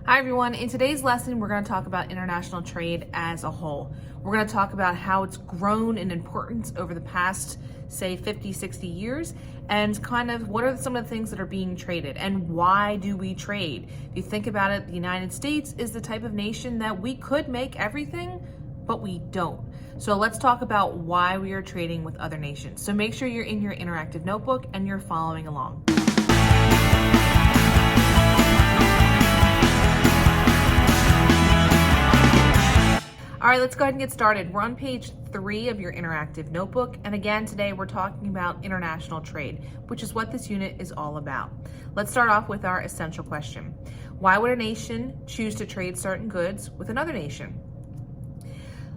Hi everyone, in today's lesson we're going to talk about international trade as a whole. We're going to talk about how it's grown in importance over the past, say, 50, 60 years, and kind of what are some of the things that are being traded and why do we trade? If you think about it, the United States is the type of nation that we could make everything, but we don't. So let's talk about why we are trading with other nations. So make sure you're in your interactive notebook and you're following along. All right, let's go ahead and get started. We're on page 3 of your interactive notebook. And again, today we're talking about international trade, which is what this unit is all about. Let's start off with our essential question. Why would a nation choose to trade certain goods with another nation?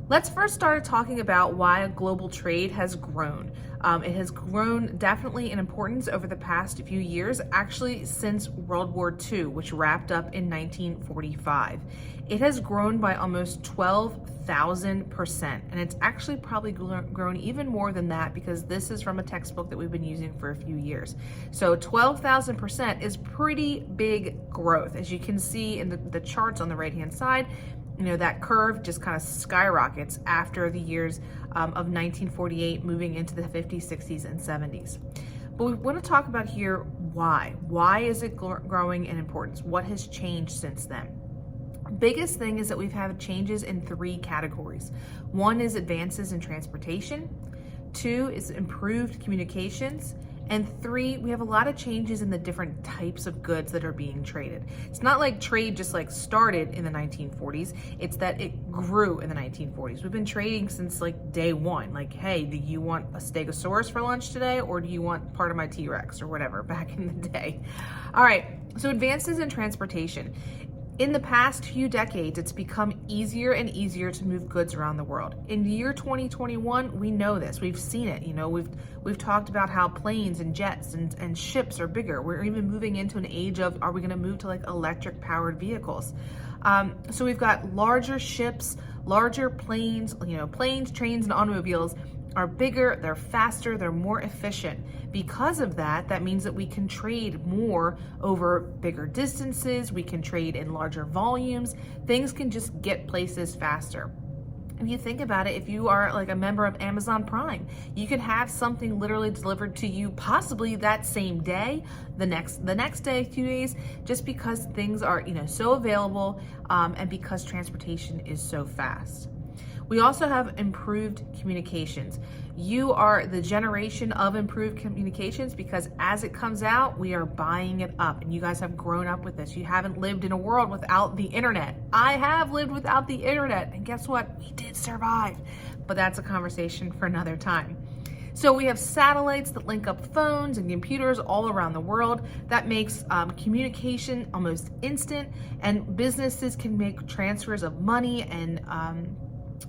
Let's first start talking about why global trade has grown. It has grown definitely in importance over the past few years, actually since World War II, which wrapped up in 1945. It has grown by almost 12,000%, and it's actually probably grown even more than that because this is from a textbook that we've been using for a few years. So 12,000% is pretty big growth. As you can see in the charts on the right-hand side, you know, that curve just kind of skyrockets after the years of 1948 moving into the 50s, 60s, and 70s. But we want to talk about here why. Why is it growing in importance? What has changed since then? Biggest thing is that we've had changes in 3 categories. 1 is advances in transportation, 2 is improved communications, and 3, we have a lot of changes in the different types of goods that are being traded. It's not like trade just like started in the 1940s, it's that it grew in the 1940s. We've been trading since like day one. Like, hey, do you want a Stegosaurus for lunch today, or do you want part of my T-Rex or whatever back in the day? All right, so advances in transportation. In the past few decades, it's become easier and easier to move goods around the world. In the year 2021, we know this. We've seen it. You know, we've talked about how planes and jets and ships are bigger. We're even moving into an age of, are we going to move to like electric powered vehicles? So we've got larger ships, larger planes, planes, trains, and automobiles are bigger, they're faster, they're more efficient. Because of that, that means that we can trade more over bigger distances, we can trade in larger volumes, things can just get places faster. If you think about it, if you are like a member of Amazon Prime, you can have something literally delivered to you possibly that same day, the next day, 2 days, just because things are so available and because transportation is so fast. We also have improved communications. You are the generation of improved communications because as it comes out, we are buying it up, and you guys have grown up with this. You haven't lived in a world without the internet. I have lived without the internet, and guess what? We did survive, but that's a conversation for another time. So we have satellites that link up phones and computers all around the world. That makes communication almost instant, and businesses can make transfers of money and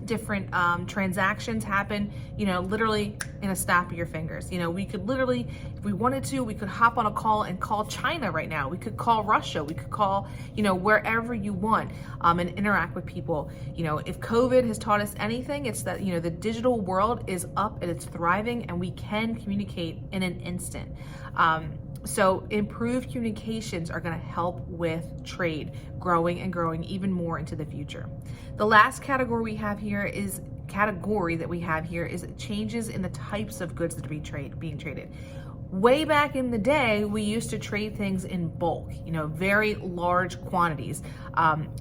different transactions happen, literally in a snap of your fingers. We could literally, if we wanted to, we could hop on a call and call China right now. We could call Russia. We could call, wherever you want and interact with people. If COVID has taught us anything, it's that, the digital world is up and it's thriving and we can communicate in an instant. So improved communications are going to help with trade growing and growing even more into the future. The last category we have here is changes in the types of goods that are being traded. Way back in the day, we used to trade things in bulk, very large quantities,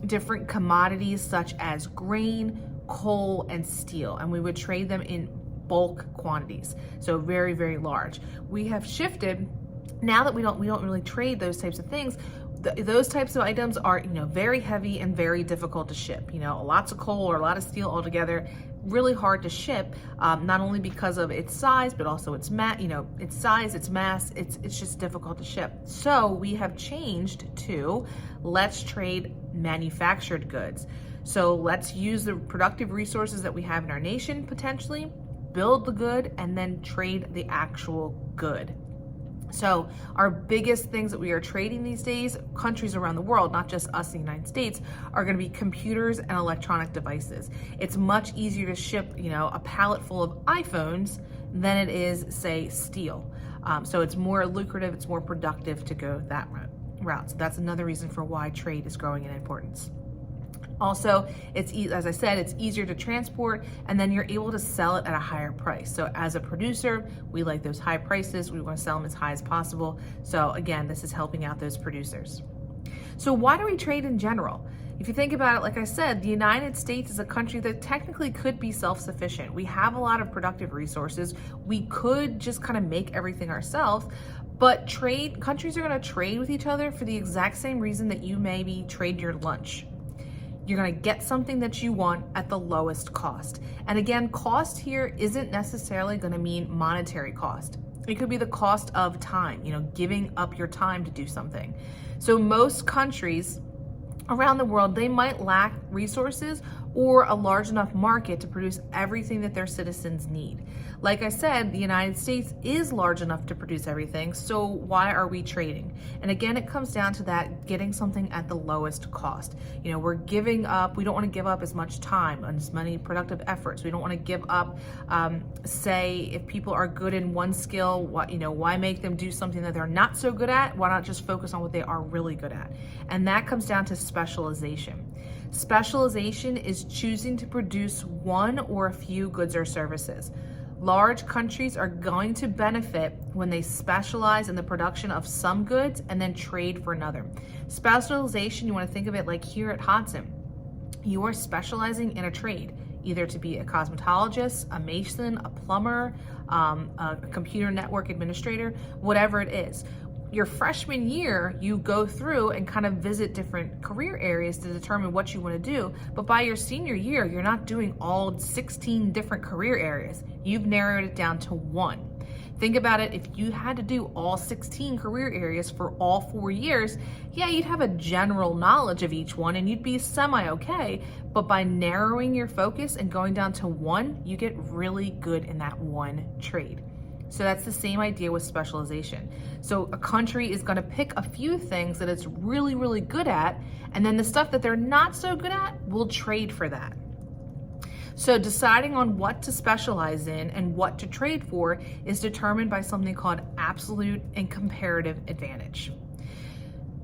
different commodities such as grain, coal, and steel, and we would trade them in bulk quantities, so very, very large. We have shifted. Now that we don't really trade those types of things, those types of items are very heavy and very difficult to ship. Lots of coal or a lot of steel altogether, really hard to ship. Not only because of its size, but also its its size, its mass. It's just difficult to ship. So we have changed to let's trade manufactured goods. So let's use the productive resources that we have in our nation potentially, build the good, and then trade the actual good. So our biggest things that we are trading these days, countries around the world, not just us in the United States, are going to be computers and electronic devices. It's much easier to ship, a pallet full of iPhones than it is, say, steel. So it's more lucrative, it's more productive to go that route. route. So that's another reason for why trade is growing in importance. Also, as I said, it's easier to transport, and then you're able to sell it at a higher price. So as a producer, we like those high prices. We want to sell them as high as possible. So again, this is helping out those producers. So why do we trade in general? If you think about it, like I said, the United States is a country that technically could be self-sufficient. We have a lot of productive resources. We could just kind of make everything ourselves, but countries are going to trade with each other for the exact same reason that you maybe trade your lunch. You're going to get something that you want at the lowest cost. And again, cost here isn't necessarily going to mean monetary cost. It could be the cost of time, giving up your time to do something. So most countries around the world, they might lack resources or a large enough market to produce everything that their citizens need. Like I said, the United States is large enough to produce everything, so why are we trading? And again, it comes down to that getting something at the lowest cost. We don't want to give up as much time and as many productive efforts. We don't want to give up, say, if people are good in one skill, why make them do something that they're not so good at? Why not just focus on what they are really good at? And that comes down to specialization. Specialization is choosing to produce one or a few goods or services. Large countries are going to benefit when they specialize in the production of some goods and then trade for another. Specialization, you want to think of it like here at Hodson. You are specializing in a trade, either to be a cosmetologist, a mason, a plumber, a computer network administrator, whatever it is. Your freshman year, you go through and kind of visit different career areas to determine what you want to do. But by your senior year, you're not doing all 16 different career areas. You've narrowed it down to one. Think about it, if you had to do all 16 career areas for all 4 years, yeah, you'd have a general knowledge of each one and you'd be semi-okay. But by narrowing your focus and going down to one, you get really good in that one trade. So that's the same idea with specialization. So a country is going to pick a few things that it's really, really good at, and then the stuff that they're not so good at, will trade for that. So deciding on what to specialize in and what to trade for is determined by something called absolute and comparative advantage.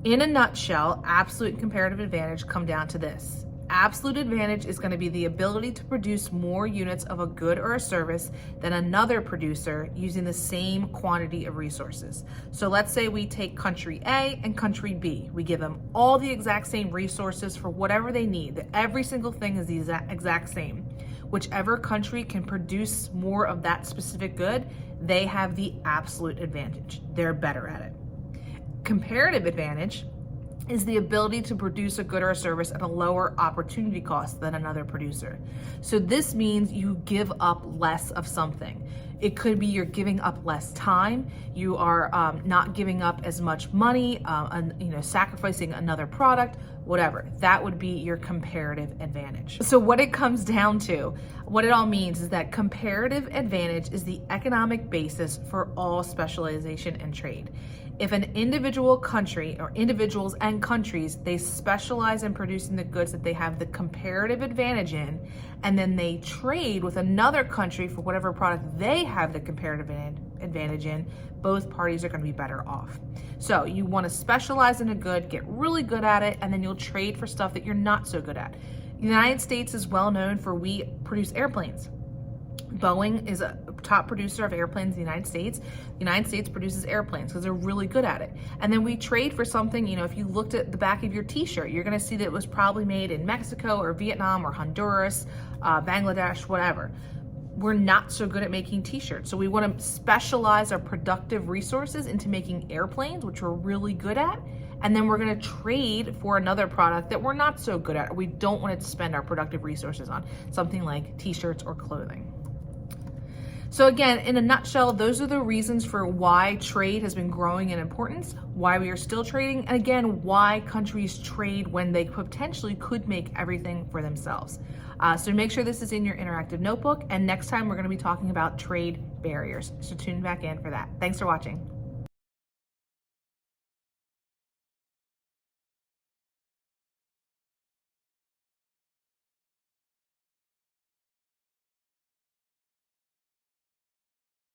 In a nutshell, absolute and comparative advantage come down to this. Absolute advantage is going to be the ability to produce more units of a good or a service than another producer using the same quantity of resources. So let's say we take country A and country B. We give them all the exact same resources for whatever they need. Every single thing is the exact same. Whichever country can produce more of that specific good, they have the absolute advantage. They're better at it. Comparative advantage is the ability to produce a good or a service at a lower opportunity cost than another producer. So this means you give up less of something. It could be you're giving up less time, you are not giving up as much money, sacrificing another product, whatever. That would be your comparative advantage. So what it comes down to, what it all means is that comparative advantage is the economic basis for all specialization and trade. If an individual country or individuals and countries, they specialize in producing the goods that they have the comparative advantage in, and then they trade with another country for whatever product they have the comparative advantage in, both parties are going to be better off. So you want to specialize in a good, get really good at it, and then you'll trade for stuff that you're not so good at. The United States is well known for we produce airplanes. Boeing is a top producer of airplanes in the United States. The United States produces airplanes because they're really good at it. And then we trade for something, if you looked at the back of your t-shirt, you're going to see that it was probably made in Mexico or Vietnam or Honduras, Bangladesh, whatever. We're not so good at making t-shirts. So we want to specialize our productive resources into making airplanes, which we're really good at. And then we're going to trade for another product that we're not so good at, or we don't want to spend our productive resources on, something like t-shirts or clothing. So again, in a nutshell, those are the reasons for why trade has been growing in importance, why we are still trading, and again, why countries trade when they potentially could make everything for themselves. So make sure this is in your interactive notebook, and next time we're going to be talking about trade barriers. So tune back in for that. Thanks for watching.